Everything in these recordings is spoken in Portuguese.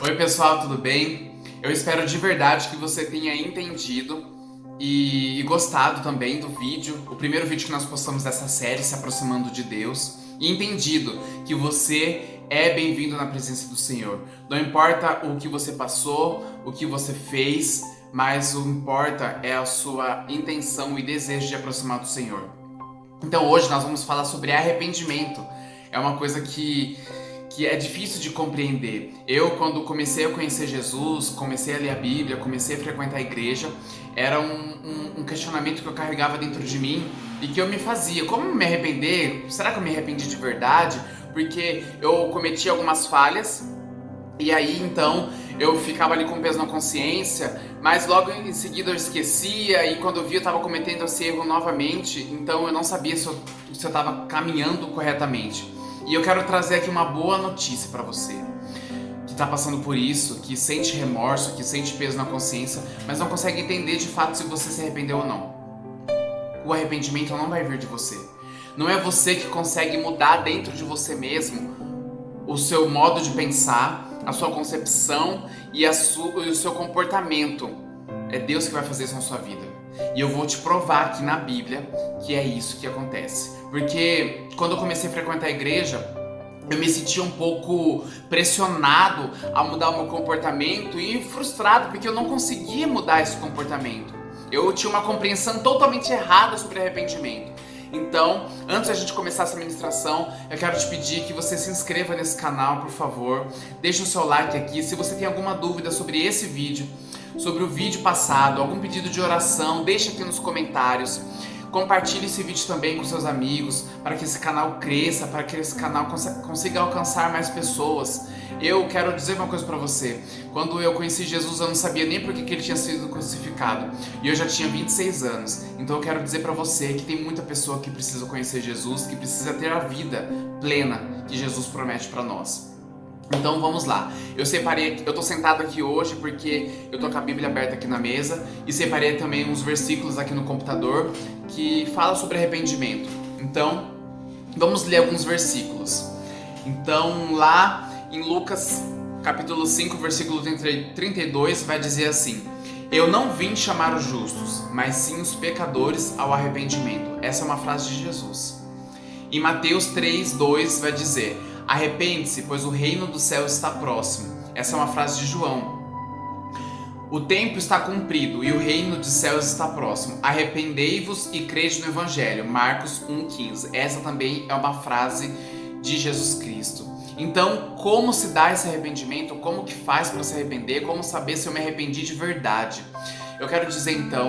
Oi pessoal, tudo bem? Eu espero de verdade que você tenha entendido e gostado também do vídeo, o primeiro vídeo que nós postamos dessa série, Se Aproximando de Deus, e entendido que você é bem-vindo na presença do Senhor. Não importa o que você passou, o que você fez, mas o que importa é a sua intenção e desejo de aproximar do Senhor. Então hoje nós vamos falar sobre arrependimento. É uma coisa que é difícil de compreender. Eu, quando comecei a conhecer Jesus, comecei a ler a Bíblia, comecei a frequentar a igreja, era um questionamento que eu carregava dentro de mim e que eu me fazia. Como me arrepender? Será que eu me arrependi de verdade? Porque eu cometi algumas falhas e aí então eu ficava ali com peso na consciência, mas logo em seguida eu esquecia e quando eu vi eu estava cometendo esse erro novamente, então eu não sabia se eu estava caminhando corretamente. E eu quero trazer aqui uma boa notícia para você que está passando por isso, que sente remorso, que sente peso na consciência, mas não consegue entender de fato se você se arrependeu ou não. O arrependimento não vai vir de você. Não é você que consegue mudar dentro de você mesmo o seu modo de pensar, a sua concepção e o seu comportamento. É Deus que vai fazer isso na sua vida. E eu vou te provar aqui na Bíblia que é isso que acontece. Porque quando eu comecei a frequentar a igreja, eu me sentia um pouco pressionado a mudar o meu comportamento e frustrado porque eu não conseguia mudar esse comportamento. Eu tinha uma compreensão totalmente errada sobre arrependimento. Então, antes da gente começar essa ministração, eu quero te pedir que você se inscreva nesse canal, por favor. Deixe o seu like aqui. Se você tem alguma dúvida sobre esse vídeo, sobre o vídeo passado, algum pedido de oração, deixe aqui nos comentários. Compartilhe esse vídeo também com seus amigos, para que esse canal cresça, para que esse canal consiga alcançar mais pessoas. Eu quero dizer uma coisa para você. Quando eu conheci Jesus, eu não sabia nem por que ele tinha sido crucificado. E eu já tinha 26 anos. Então eu quero dizer para você que tem muita pessoa que precisa conhecer Jesus, que precisa ter a vida plena que Jesus promete para nós. Então vamos lá, eu tô sentado aqui hoje porque eu tô com a Bíblia aberta aqui na mesa e separei também uns versículos aqui no computador que fala sobre arrependimento. Então, vamos ler alguns versículos. Então, lá em Lucas capítulo 5, versículo 32, vai dizer assim: Eu não vim chamar os justos, mas sim os pecadores ao arrependimento. Essa é uma frase de Jesus. Em Mateus 3:2 vai dizer: Arrepende-se, pois o reino dos céus está próximo. Essa é uma frase de João. O tempo está cumprido e o reino dos céus está próximo. Arrependei-vos e crede no Evangelho. Marcos 1,15. Essa também é uma frase de Jesus Cristo. Então, como se dá esse arrependimento? Como que faz para se arrepender? Como saber se eu me arrependi de verdade? Eu quero dizer então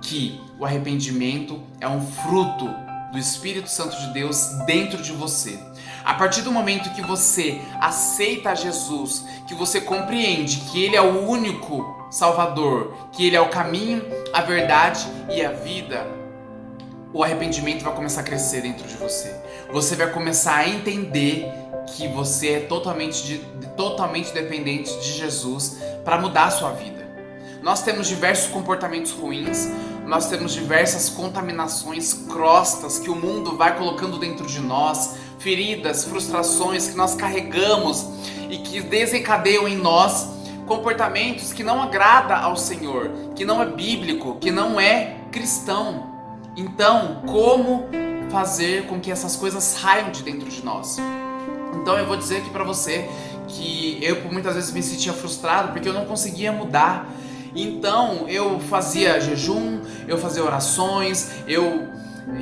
que o arrependimento é um fruto do Espírito Santo de Deus dentro de você. A partir do momento que você aceita Jesus, que você compreende que Ele é o único Salvador, que Ele é o caminho, a verdade e a vida, o arrependimento vai começar a crescer dentro de você. Você vai começar a entender que você é totalmente dependente de Jesus para mudar a sua vida. Nós temos diversos comportamentos ruins, nós temos diversas contaminações, crostas que o mundo vai colocando dentro de nós, feridas, frustrações que nós carregamos e que desencadeiam em nós comportamentos que não agrada ao Senhor, que não é bíblico, que não é cristão. Então, como fazer com que essas coisas saiam de dentro de nós? Então eu vou dizer aqui pra você que eu por muitas vezes me sentia frustrado porque eu não conseguia mudar. Então eu fazia jejum, eu fazia orações, eu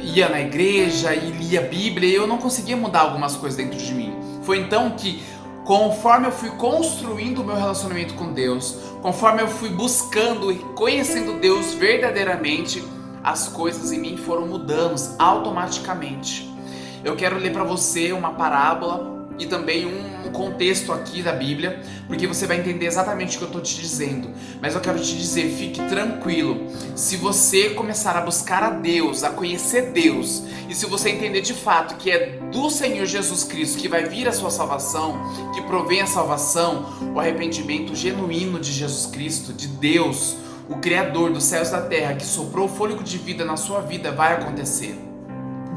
ia na igreja e lia a Bíblia e eu não conseguia mudar algumas coisas dentro de mim. Foi então que, conforme eu fui construindo o meu relacionamento com Deus, conforme eu fui buscando e conhecendo Deus verdadeiramente, as coisas em mim foram mudando automaticamente. Eu quero ler para você uma parábola e também um contexto aqui da Bíblia, porque você vai entender exatamente o que eu estou te dizendo. Mas eu quero te dizer, fique tranquilo. Se você começar a buscar a Deus, a conhecer Deus, e se você entender de fato que é do Senhor Jesus Cristo que vai vir a sua salvação, que provém a salvação, o arrependimento genuíno de Jesus Cristo, de Deus, o Criador dos céus e da terra, que soprou o fôlego de vida na sua vida, vai acontecer.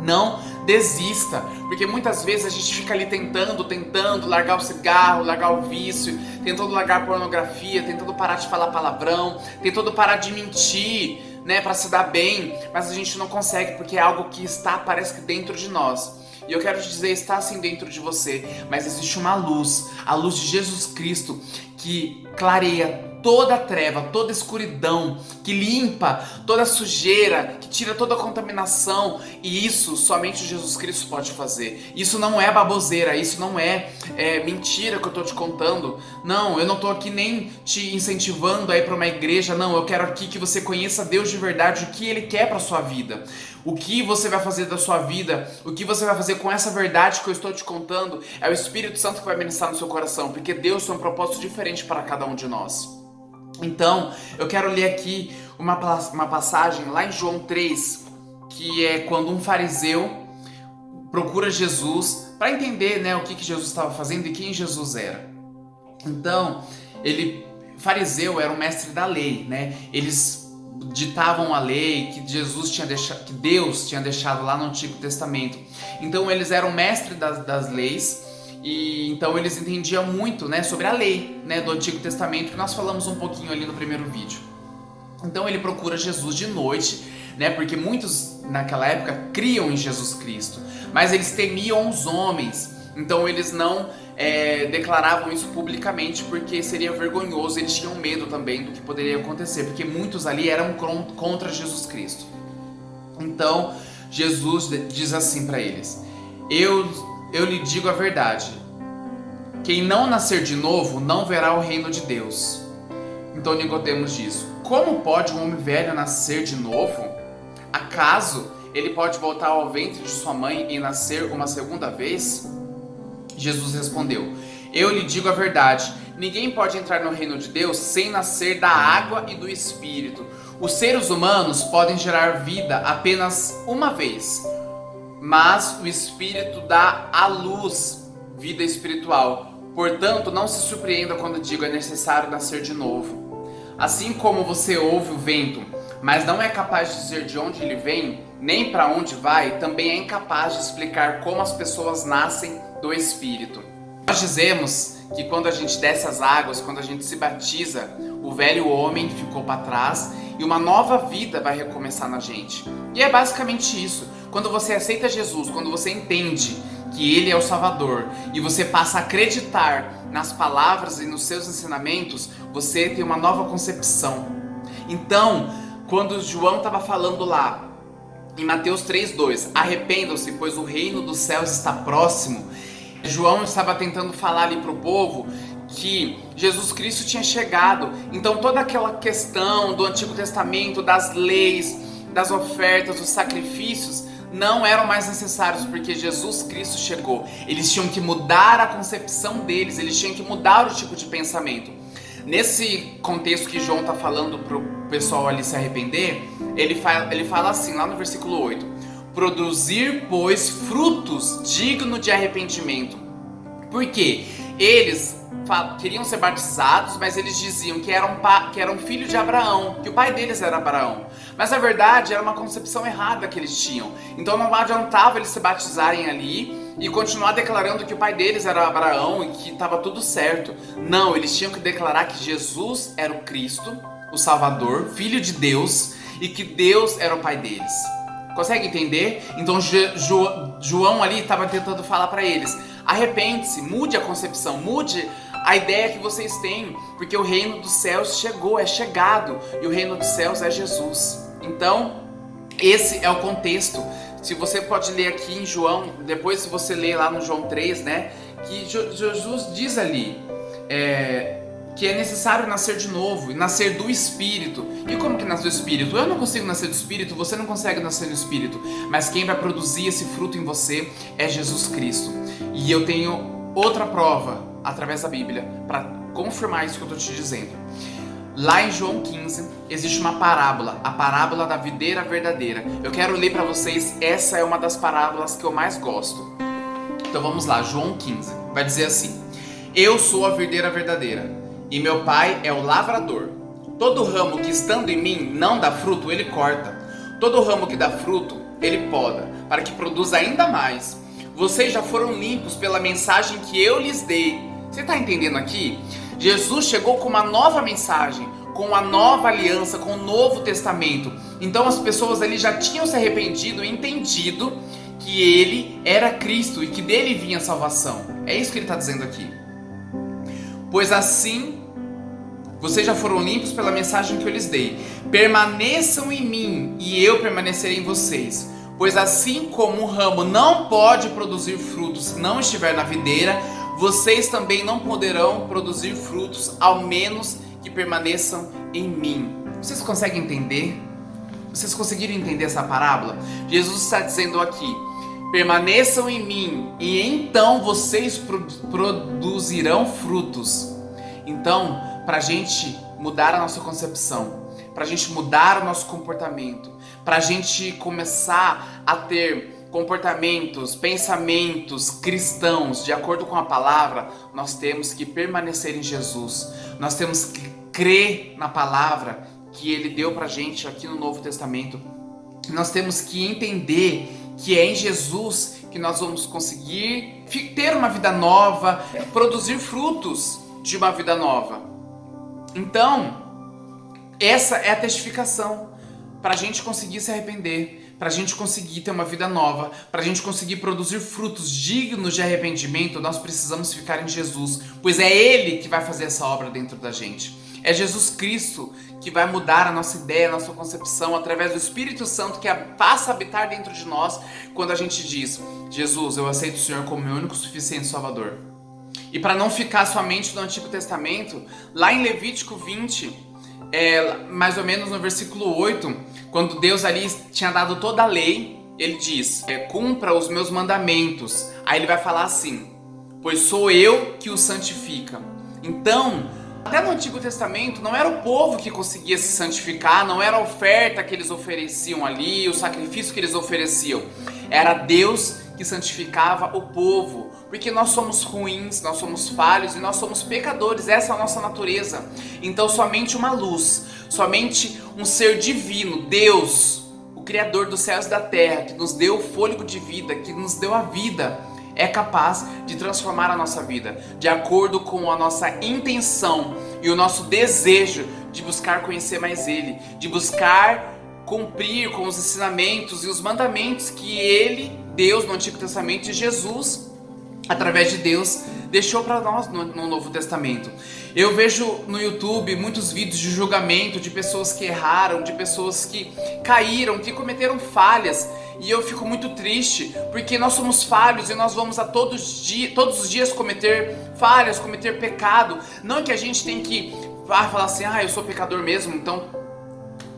Não desista. Porque muitas vezes a gente fica ali tentando largar o cigarro, largar o vício, tentando largar a pornografia, tentando parar de falar palavrão, tentando parar de mentir, né, para se dar bem, mas a gente não consegue porque é algo que está, parece que dentro de nós. E eu quero te dizer, está assim dentro de você, mas existe uma luz, a luz de Jesus Cristo, que clareia toda a treva, toda a escuridão, que limpa toda a sujeira, que tira toda a contaminação, e isso somente Jesus Cristo pode fazer. Isso não é baboseira, isso não é mentira que eu tô te contando. Não, eu não tô aqui nem te incentivando a ir para uma igreja, não, eu quero aqui que você conheça Deus de verdade, o que Ele quer para sua vida. O que você vai fazer da sua vida, o que você vai fazer com essa verdade que eu estou te contando, é o Espírito Santo que vai ministrar no seu coração, porque Deus tem um propósito diferente para cada um de nós. Então, eu quero ler aqui uma passagem lá em João 3, que é quando um fariseu procura Jesus para entender, né, o que Jesus estava fazendo e quem Jesus era. Então, fariseu era um mestre da lei, né? Eles ditavam a lei que que Deus tinha deixado lá no Antigo Testamento. Então, eles eram mestres das leis. E então eles entendiam muito, né, sobre a lei, né, do Antigo Testamento, que nós falamos um pouquinho ali no primeiro vídeo. Então ele procura Jesus de noite, né, porque muitos naquela época criam em Jesus Cristo, mas eles temiam os homens, então eles não declaravam isso publicamente porque seria vergonhoso, eles tinham medo também do que poderia acontecer, porque muitos ali eram contra Jesus Cristo. Então Jesus diz assim para eles: Eu lhe digo a verdade, quem não nascer de novo não verá o reino de Deus. Então Nicodemos diz: como pode um homem velho nascer de novo? Acaso ele pode voltar ao ventre de sua mãe e nascer uma segunda vez? Jesus respondeu: eu lhe digo a verdade, ninguém pode entrar no reino de Deus sem nascer da água e do Espírito. Os seres humanos podem gerar vida apenas uma vez, mas o Espírito dá à luz vida espiritual. Portanto, não se surpreenda quando digo é necessário nascer de novo. Assim como você ouve o vento, mas não é capaz de dizer de onde ele vem, nem para onde vai, também é incapaz de explicar como as pessoas nascem do Espírito. Nós dizemos que quando a gente desce as águas, quando a gente se batiza, o velho homem ficou para trás e uma nova vida vai recomeçar na gente. E é basicamente isso. Quando você aceita Jesus, quando você entende que Ele é o Salvador e você passa a acreditar nas palavras e nos seus ensinamentos, você tem uma nova concepção. Então, quando João estava falando lá em Mateus 3:2, arrependam-se, pois o reino dos céus está próximo, João estava tentando falar ali para o povo que Jesus Cristo tinha chegado. Então toda aquela questão do Antigo Testamento, das leis, das ofertas, dos sacrifícios, não eram mais necessários porque Jesus Cristo chegou. Eles tinham que mudar a concepção deles, eles tinham que mudar o tipo de pensamento. Nesse contexto que João está falando para o pessoal ali se arrepender, ele fala assim lá no versículo 8: produzir, pois, frutos dignos de arrependimento. Por quê? Eles queriam ser batizados, mas eles diziam que eram filhos de Abraão, que o pai deles era Abraão. Mas na verdade era uma concepção errada que eles tinham. Então não adiantava eles se batizarem ali e continuar declarando que o pai deles era Abraão e que estava tudo certo. Não, eles tinham que declarar que Jesus era o Cristo, o Salvador, Filho de Deus, e que Deus era o pai deles. Consegue entender? Então João ali estava tentando falar para eles: arrepende-se, mude a concepção, mude a ideia que vocês têm, porque o reino dos céus chegou, é chegado, e o reino dos céus é Jesus. Então, esse é o contexto. Se você pode ler aqui em João, depois se você ler lá no João 3, né, que Jesus diz ali que é necessário nascer de novo, nascer do Espírito. E como que nasce do Espírito? Eu não consigo nascer do Espírito, você não consegue nascer do Espírito, mas quem vai produzir esse fruto em você é Jesus Cristo. E eu tenho outra prova através da Bíblia para confirmar isso que eu estou te dizendo. Lá em João 15 existe uma parábola, a parábola da videira verdadeira. Eu quero ler para vocês, essa é uma das parábolas que eu mais gosto. Então vamos lá, João 15, vai dizer assim: eu sou a videira verdadeira e meu pai é o lavrador. Todo ramo que estando em mim não dá fruto, ele corta. Todo ramo que dá fruto, ele poda, para que produza ainda mais. Vocês já foram limpos pela mensagem que eu lhes dei. Você está entendendo aqui? Jesus chegou com uma nova mensagem, com uma nova aliança, com um novo testamento. Então as pessoas ali já tinham se arrependido e entendido que ele era Cristo e que dele vinha a salvação. É isso que ele está dizendo aqui. Pois assim, vocês já foram limpos pela mensagem que eu lhes dei. Permaneçam em mim e eu permanecerei em vocês. Pois assim como um ramo não pode produzir frutos se não estiver na videira, vocês também não poderão produzir frutos, ao menos que permaneçam em mim. Vocês conseguem entender? Vocês conseguiram entender essa parábola? Jesus está dizendo aqui: permaneçam em mim e então vocês produzirão frutos. Então, para a gente mudar a nossa concepção, para a gente mudar o nosso comportamento, para a gente começar a ter comportamentos, pensamentos cristãos de acordo com a palavra, nós temos que permanecer em Jesus. Nós temos que crer na palavra que Ele deu pra gente aqui no Novo Testamento. Nós temos que entender que é em Jesus que nós vamos conseguir ter uma vida nova, produzir frutos de uma vida nova. Então, essa é a testificação para a gente conseguir se arrepender, para a gente conseguir ter uma vida nova, para a gente conseguir produzir frutos dignos de arrependimento. Nós precisamos ficar em Jesus, pois é Ele que vai fazer essa obra dentro da gente. É Jesus Cristo que vai mudar a nossa ideia, a nossa concepção, através do Espírito Santo que passa a habitar dentro de nós, quando a gente diz: Jesus, eu aceito o Senhor como meu único suficiente Salvador. E para não ficar somente no Antigo Testamento, lá em Levítico 20, mais ou menos no versículo 8, quando Deus ali tinha dado toda a lei, Ele diz: cumpra os meus mandamentos. Aí Ele vai falar assim: pois sou eu que o santifica. Então, até no Antigo Testamento, não era o povo que conseguia se santificar, não era a oferta que eles ofereciam ali, o sacrifício que eles ofereciam. Era Deus que santificava o povo, porque nós somos ruins, nós somos falhos e nós somos pecadores, essa é a nossa natureza. Então somente uma luz, somente um ser divino, Deus, o Criador dos céus e da terra, que nos deu o fôlego de vida, que nos deu a vida, é capaz de transformar a nossa vida, de acordo com a nossa intenção e o nosso desejo de buscar conhecer mais Ele, de buscar cumprir com os ensinamentos e os mandamentos que Ele, Deus, no Antigo Testamento, e Jesus, através de Deus, deixou para nós no Novo Testamento. Eu vejo no YouTube muitos vídeos de julgamento de pessoas que erraram, de pessoas que caíram, que cometeram falhas. E eu fico muito triste, porque nós somos falhos e nós vamos todos os dias cometer falhas, cometer pecado. Não que a gente tem que falar assim: eu sou pecador mesmo, então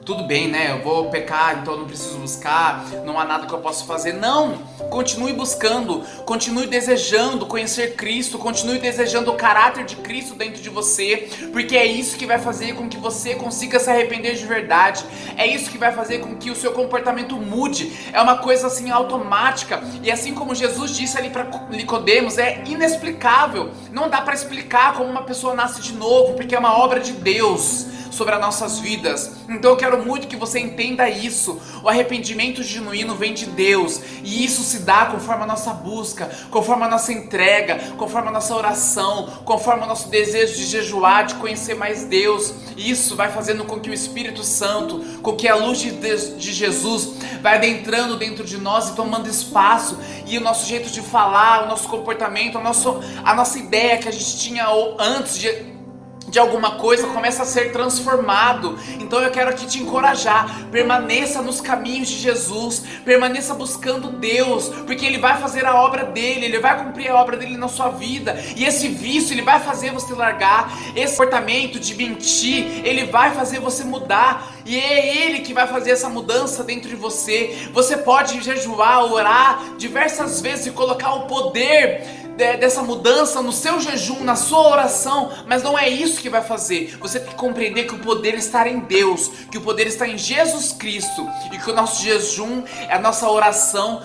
tudo bem, né? Eu vou pecar, então eu não preciso buscar, não há nada que eu possa fazer. Não! Continue buscando, continue desejando conhecer Cristo, continue desejando o caráter de Cristo dentro de você, porque é isso que vai fazer com que você consiga se arrepender de verdade. É isso que vai fazer com que o seu comportamento mude. É uma coisa assim automática. E assim como Jesus disse ali para Nicodemos, é inexplicável. Não dá para explicar como uma pessoa nasce de novo, porque é uma obra de Deus sobre as nossas vidas. Então eu quero muito que você entenda isso. O arrependimento genuíno vem de Deus, e isso se dá conforme a nossa busca, conforme a nossa entrega, conforme a nossa oração, conforme o nosso desejo de jejuar, de conhecer mais Deus. Isso vai fazendo com que o Espírito Santo, com que a luz de Jesus vai adentrando dentro de nós e tomando espaço, e o nosso jeito de falar, o nosso comportamento, a nossa ideia que a gente tinha antes de alguma coisa começa a ser transformado. Então eu quero aqui te encorajar: permaneça nos caminhos de Jesus, permaneça buscando Deus, porque Ele vai fazer a obra dele, Ele vai cumprir a obra dele na sua vida, e esse vício Ele vai fazer você largar, esse comportamento de mentir Ele vai fazer você mudar, e é Ele que vai fazer essa mudança dentro de você. Você pode jejuar, orar diversas vezes e colocar o poder dessa mudança no seu jejum, na sua oração, mas não é isso que vai fazer. Você tem que compreender que o poder está em Deus, que o poder está em Jesus Cristo, e que o nosso jejum, a nossa oração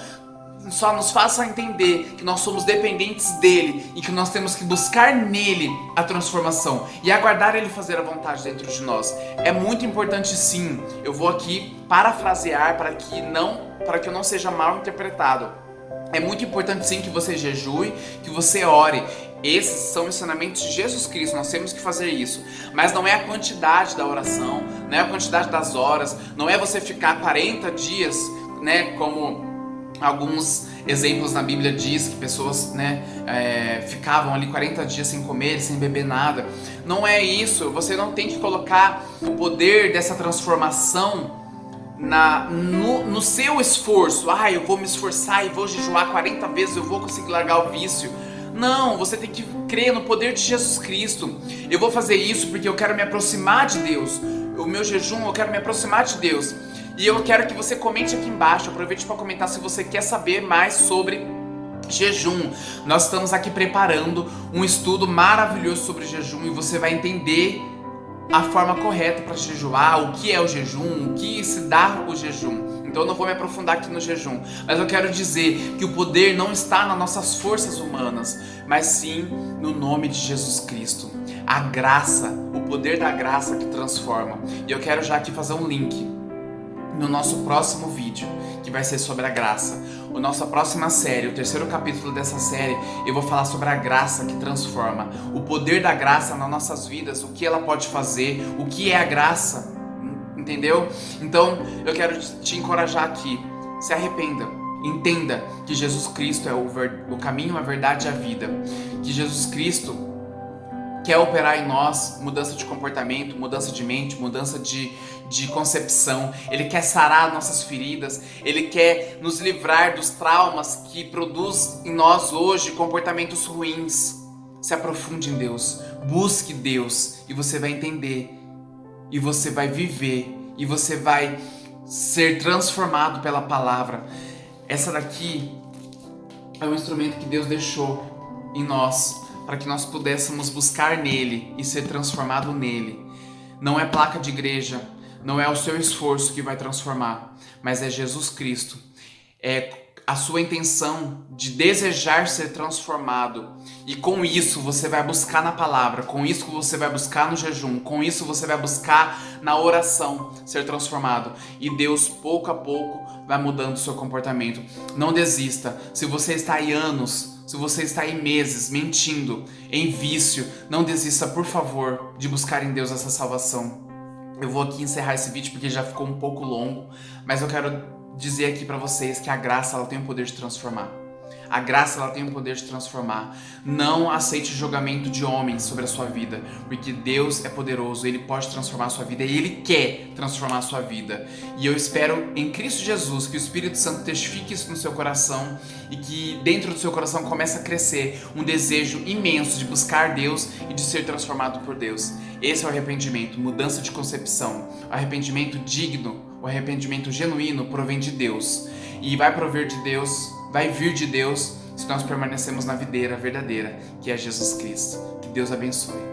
só nos faça entender que nós somos dependentes dele e que nós temos que buscar nele a transformação e aguardar ele fazer a vontade dentro de nós. É muito importante, sim. Eu vou aqui parafrasear para que eu não seja mal interpretado. É muito importante, sim, que você jejue, que você ore. Esses são ensinamentos de Jesus Cristo, nós temos que fazer isso. Mas não é a quantidade da oração, não é a quantidade das horas, não é você ficar 40 dias, né, como alguns exemplos na Bíblia diz que pessoas, né, ficavam ali 40 dias sem comer, sem beber nada. Não é isso. Você não tem que colocar o poder dessa transformação no seu esforço. Eu vou me esforçar e vou jejuar 40 vezes, eu vou conseguir largar o vício. Não, você tem que crer no poder de Jesus Cristo. Eu vou fazer isso porque eu quero me aproximar de Deus. O meu jejum, eu quero me aproximar de Deus. E eu quero que você comente aqui embaixo, aproveite para comentar se você quer saber mais sobre jejum. Nós estamos aqui preparando um estudo maravilhoso sobre jejum e você vai entender a forma correta para jejuar, o que é o jejum, o que se dá o jejum. Então eu não vou me aprofundar aqui no jejum, mas eu quero dizer que o poder não está nas nossas forças humanas, mas sim no nome de Jesus Cristo. A graça, o poder da graça que transforma. E eu quero já aqui fazer um link no nosso próximo vídeo, que vai ser sobre a graça. A nossa próxima série, o terceiro capítulo dessa série, eu vou falar sobre a graça que transforma. O poder da graça nas nossas vidas, o que ela pode fazer, o que é a graça, entendeu? Então, eu quero te encorajar aqui, se arrependa. Entenda que Jesus Cristo é o caminho, a verdade e a vida. Que Jesus Cristo quer operar em nós mudança de comportamento, mudança de mente, mudança de concepção. Ele quer sarar nossas feridas. Ele quer nos livrar dos traumas que produz em nós hoje comportamentos ruins. Se aprofunde em Deus. Busque Deus e você vai entender. E você vai viver. E você vai ser transformado pela palavra. Essa daqui é um instrumento que Deus deixou em nós, para que nós pudéssemos buscar nele e ser transformado nele. Não é placa de igreja, não é o seu esforço que vai transformar, mas é Jesus Cristo. É a sua intenção de desejar ser transformado. E com isso você vai buscar na palavra, com isso você vai buscar no jejum, com isso você vai buscar na oração ser transformado. E Deus, pouco a pouco, vai mudando o seu comportamento. Não desista. Se você está aí anos, se você está aí meses mentindo, em vício, não desista, por favor, de buscar em Deus essa salvação. Eu vou aqui encerrar esse vídeo porque já ficou um pouco longo, mas eu quero dizer aqui para vocês que a graça ela tem o poder de transformar. A graça ela tem o poder de transformar. Não aceite julgamento de homens sobre a sua vida, porque Deus é poderoso, Ele pode transformar a sua vida e Ele quer transformar a sua vida. E eu espero em Cristo Jesus que o Espírito Santo testifique isso no seu coração e que dentro do seu coração comece a crescer um desejo imenso de buscar Deus e de ser transformado por Deus. Esse é o arrependimento, mudança de concepção. O arrependimento digno, o arrependimento genuíno provém de Deus e vai vir de Deus se nós permanecemos na videira verdadeira, que é Jesus Cristo. Que Deus abençoe.